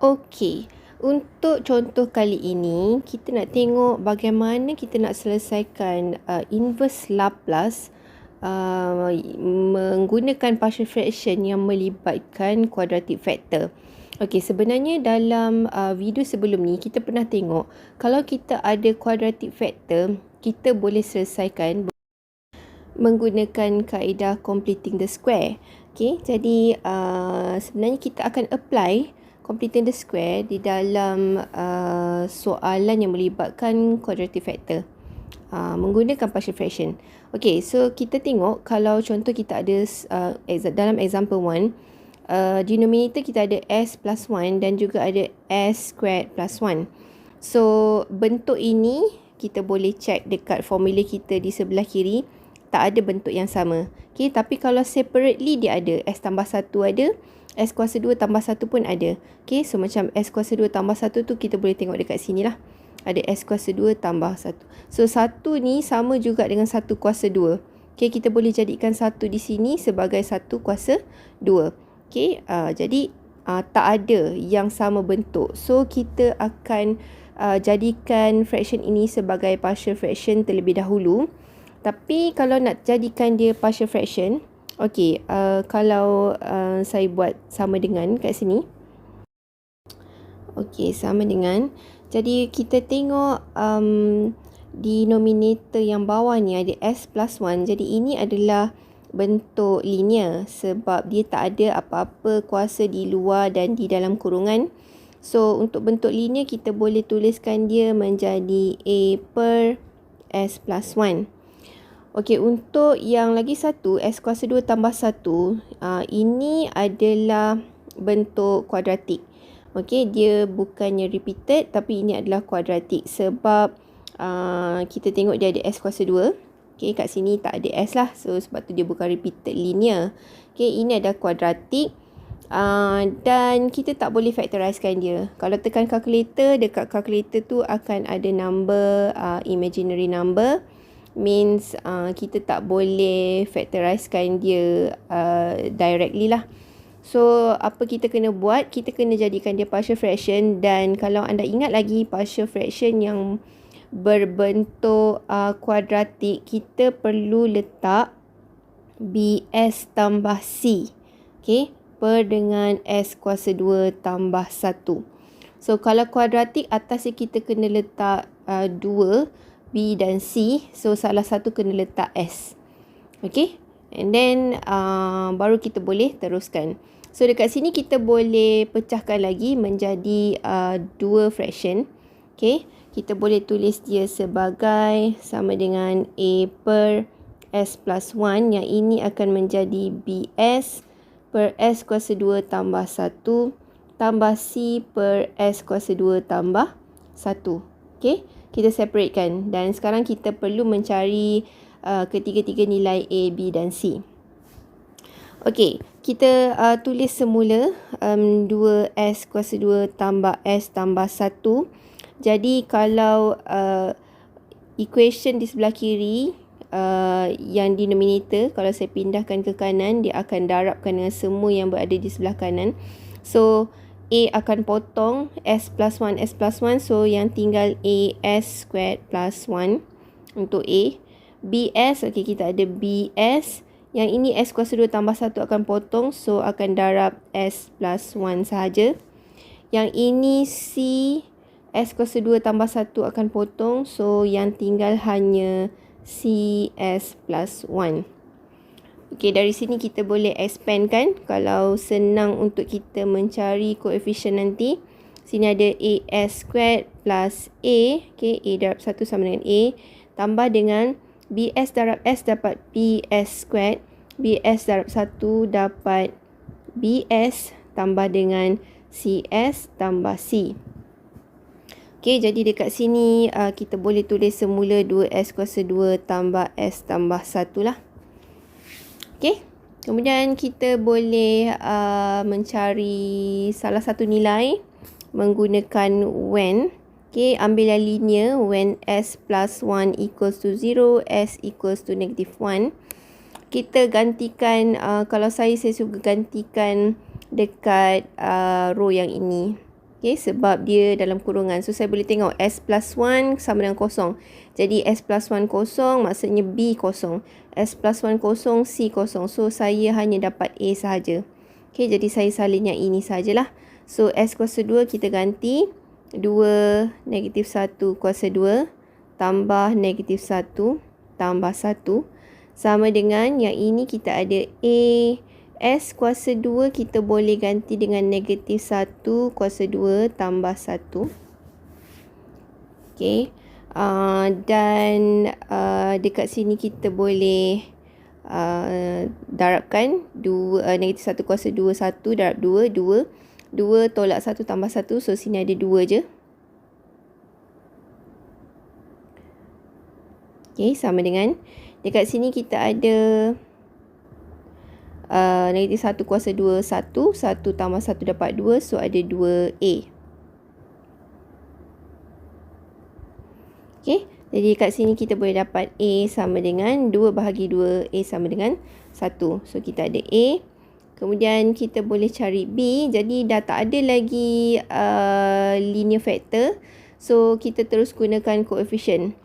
Okey, untuk contoh kali ini, kita nak tengok bagaimana kita nak selesaikan inverse Laplace menggunakan partial fraction yang melibatkan quadratic factor. Okey, sebenarnya dalam video sebelum ni, kita pernah tengok kalau kita ada quadratic factor, kita boleh selesaikan menggunakan kaedah completing the square. Okey, jadi sebenarnya kita akan apply completing the square di dalam soalan yang melibatkan quadratic factor menggunakan partial fraction. Okey, so kita tengok kalau contoh kita ada dalam example 1, denominator kita ada s plus 1 dan juga ada s squared plus 1. So bentuk ini kita boleh check dekat formula kita di sebelah kiri, tak ada bentuk yang sama. Okay, tapi kalau separately dia ada. S tambah 1 ada. S kuasa 2 tambah 1 pun ada. Okay, so macam S kuasa 2 tambah 1 tu kita boleh tengok dekat sini lah. Ada S kuasa 2 tambah 1. So 1 ni sama juga dengan 1 kuasa 2. Okay, kita boleh jadikan 1 di sini sebagai 1 kuasa 2. Okay, jadi tak ada yang sama bentuk. So kita akan jadikan fraction ini sebagai partial fraction terlebih dahulu. Tapi kalau nak jadikan dia partial fraction, okey, kalau saya buat sama dengan kat sini. Okey, sama dengan. Jadi kita tengok denominator yang bawah ni ada s plus 1. Jadi ini adalah bentuk linear sebab dia tak ada apa-apa kuasa di luar dan di dalam kurungan. So untuk bentuk linear kita boleh tuliskan dia menjadi a per s plus 1. Okey, untuk yang lagi satu, S kuasa 2 tambah 1, ini adalah bentuk kuadratik. Okey, dia bukannya repeated tapi ini adalah kuadratik sebab kita tengok dia ada S kuasa 2. Okey, kat sini tak ada S lah. So, sebab tu dia bukan repeated linear. Okey, ini adalah kuadratik. Dan kita tak boleh factorizekan dia. Kalau tekan calculator, dekat calculator tu akan ada number, imaginary number. Means kita tak boleh factorizekan dia directly lah. So apa kita kena buat? Kita kena jadikan dia partial fraction. Dan kalau anda ingat lagi partial fraction yang berbentuk kuadratik, kita perlu letak BS tambah C, okay, per dengan S kuasa 2 tambah 1. So kalau kuadratik, atasnya kita kena letak 2, B dan C. So salah satu kena letak S. Okay, and then baru kita boleh teruskan. So dekat sini kita boleh pecahkan lagi menjadi dua fraction. Okay, kita boleh tulis dia sebagai sama dengan A per S plus 1. Yang ini akan menjadi BS per S kuasa 2 tambah 1 tambah C per S kuasa 2 tambah 1. Okay, kita separatekan. Dan sekarang kita perlu mencari ketiga-tiga nilai A, B dan C. Okey, kita tulis semula 2S kuasa 2 tambah S tambah 1. Jadi kalau equation di sebelah kiri, yang denominator, kalau saya pindahkan ke kanan, dia akan darabkan dengan semua yang berada di sebelah kanan. So A akan potong S plus 1, S plus 1. So yang tinggal A S squared plus 1 untuk A. BS, okay, kita ada BS. Yang ini S kuasa 2 tambah 1 akan potong. So akan darab S plus 1 sahaja. Yang ini C S kuasa 2 tambah 1 akan potong. So yang tinggal hanya CS plus 1. Okey, dari sini kita boleh expand kan. Kalau senang untuk kita mencari koefisien nanti, sini ada AS squared plus A. Okey, A darab 1 sama dengan A. Tambah dengan BS darab S dapat BS squared. BS darab 1 dapat BS tambah dengan CS tambah C. Okey, jadi dekat sini kita boleh tulis semula 2S kuasa 2 tambah S tambah 1 lah. Okey, kemudian kita boleh mencari salah satu nilai menggunakan when. Okey, ambil yang linear, when S plus 1 equals to 0, S equals to negative 1. Kita gantikan, kalau saya suka gantikan dekat row yang ini. Okay, sebab dia dalam kurungan. So, saya boleh tengok S plus 1 sama dengan kosong. Jadi, S plus 1 kosong, maksudnya B kosong. S plus 1 kosong, C kosong. So, saya hanya dapat A sahaja. Okay, jadi saya salin yang ini sahajalah. So, S kuasa 2 kita ganti. 2 negatif 1 kuasa 2 tambah negatif 1 tambah 1. Sama dengan yang ini kita ada A. S kuasa 2 kita boleh ganti dengan negatif 1 kuasa 2 tambah 1. Okay. Dan dekat sini kita boleh darabkan negatif 1 kuasa 2 1 darab 2 2 2 tolak 1 tambah 1. So sini ada 2 je. Okay, sama dengan dekat sini kita ada negatif 1 kuasa 2 1 1 tambah 1 dapat 2. So ada 2A. Okay, jadi kat sini kita boleh dapat A sama dengan 2 bahagi 2. A sama dengan 1. So kita ada A. Kemudian kita boleh cari B. Jadi dah tak ada lagi linear factor. So kita terus gunakan koefisien.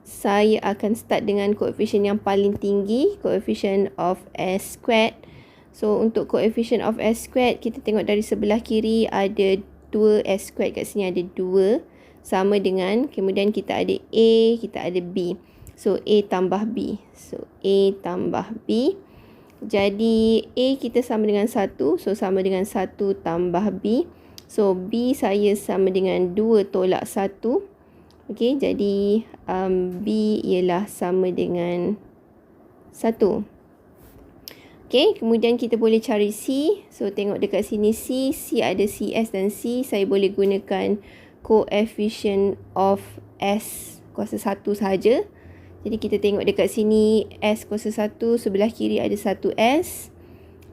Saya akan start dengan koefisien yang paling tinggi, koefisien of S squared. So untuk koefisien of S squared, kita tengok dari sebelah kiri ada 2S squared, kat sini ada 2. Sama dengan, kemudian kita ada A, kita ada B. So A tambah B. So A tambah B. Jadi A kita sama dengan 1. So sama dengan 1 tambah B. So B saya sama dengan 2 tolak 1. Okey, jadi B ialah sama dengan 1. Okey, kemudian kita boleh cari C. So, tengok dekat sini C. C ada CS dan C. Saya boleh gunakan coefficient of S kuasa 1 sahaja. Jadi, kita tengok dekat sini S kuasa 1. Sebelah kiri ada 1S.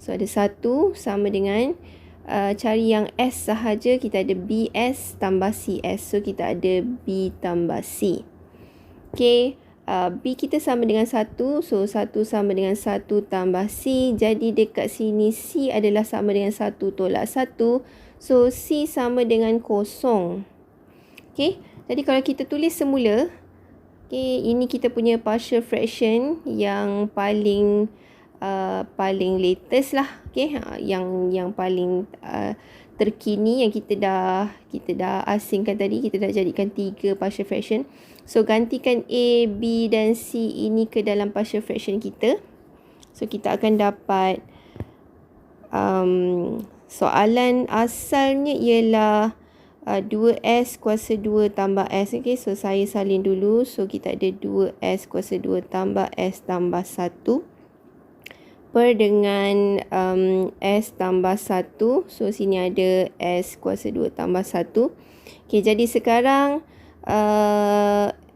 So, ada 1 sama dengan cari yang S sahaja, kita ada BS tambah CS. So, kita ada B tambah C. Okay, B kita sama dengan 1. So, 1 sama dengan 1 tambah C. Jadi, dekat sini C adalah sama dengan 1 tolak 1. So, C sama dengan kosong. Okay, jadi kalau kita tulis semula, okay, ini kita punya partial fraction yang paling latest lah, okay, yang paling terkini yang kita dah asingkan tadi. Kita dah jadikan 3 partial fraction. So gantikan A, B dan C ini ke dalam partial fraction kita. So kita akan dapat soalan asalnya ialah 2S kuasa 2 tambah S. Okay, so saya salin dulu. So kita ada 2S kuasa 2 tambah S tambah 1 per dengan S tambah 1. So, sini ada S kuasa 2 tambah 1. Okay, jadi sekarang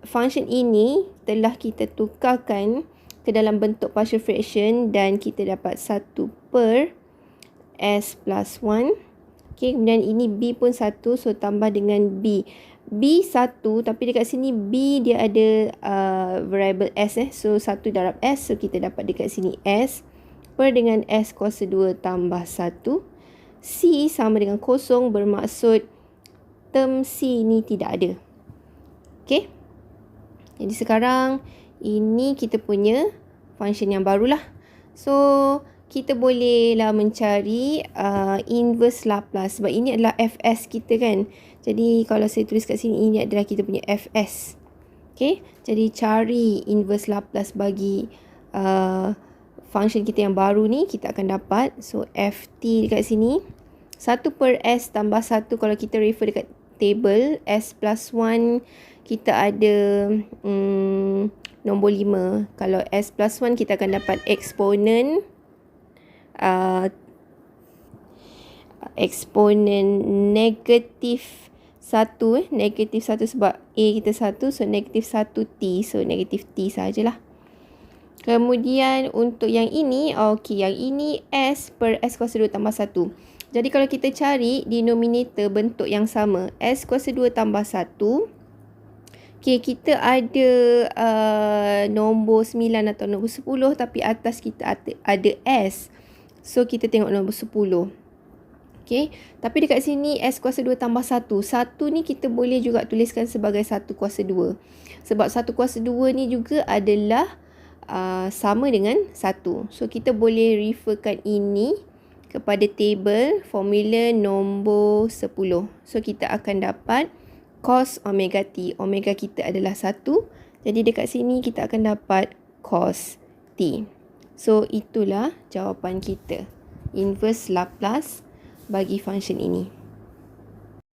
function ini telah kita tukarkan ke dalam bentuk partial fraction dan kita dapat 1 per S plus 1. Okay, kemudian ini B pun 1. So, tambah dengan B. B 1, tapi dekat sini B dia ada variable S. So, 1 darab S. So, kita dapat dekat sini S per dengan S kuasa 2 tambah 1. C sama dengan kosong, bermaksud term C ni tidak ada. Okay. Jadi sekarang ini kita punya function yang barulah. So kita bolehlah mencari inverse Laplace. Sebab ini adalah Fs kita kan. Jadi kalau saya tulis kat sini, ini adalah kita punya Fs. Okay. Jadi cari inverse Laplace bagi function kita yang baru ni, kita akan dapat. So, Ft dekat sini 1 per S tambah 1. Kalau kita refer dekat table S plus 1, kita ada nombor 5. Kalau S plus 1, kita akan dapat eksponen negatif 1. Negatif 1 sebab A kita 1. So, negatif 1T. So, negatif T sahajalah. Kemudian untuk yang ini, okey, yang ini S per S kuasa 2 tambah 1. Jadi kalau kita cari denominator bentuk yang sama, S kuasa 2 tambah 1. Okey, kita ada nombor 9 atau nombor 10, tapi atas kita ada S. So kita tengok nombor 10. Okay. Tapi dekat sini S kuasa 2 tambah 1. 1 ni kita boleh juga tuliskan sebagai 1 kuasa 2. Sebab 1 kuasa 2 ni juga adalah sama dengan 1. So, kita boleh referkan ini kepada table formula nombor 10. So, kita akan dapat cos omega T. Omega kita adalah 1. Jadi, dekat sini kita akan dapat cos T. So, itulah jawapan kita. Inverse Laplace bagi function ini.